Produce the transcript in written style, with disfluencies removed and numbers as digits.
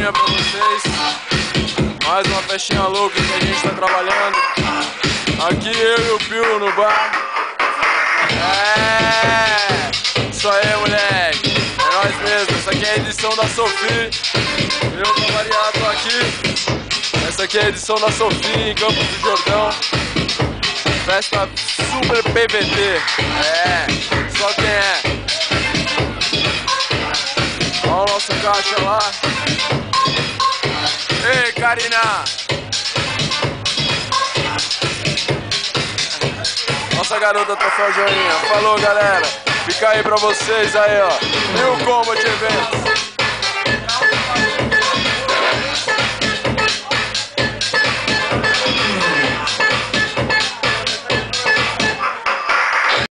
festinha pra vocês. Mais uma festinha louca que a gente tá trabalhando. Aqui eu e o Pio no bar. Isso aí, moleque. É nóis mesmo. Essa aqui é a edição da Sophie. Eu, pra variar, tô aqui. Essa aqui é a edição da Sophie em Campos do Jordão. Festa super PVT. Só quem é. Olha o nosso caixa lá. Ei, Karina! Nossa garota troféu joinha. Falou, galera. Fica aí pra vocês aí, ó. New Combat Eventos.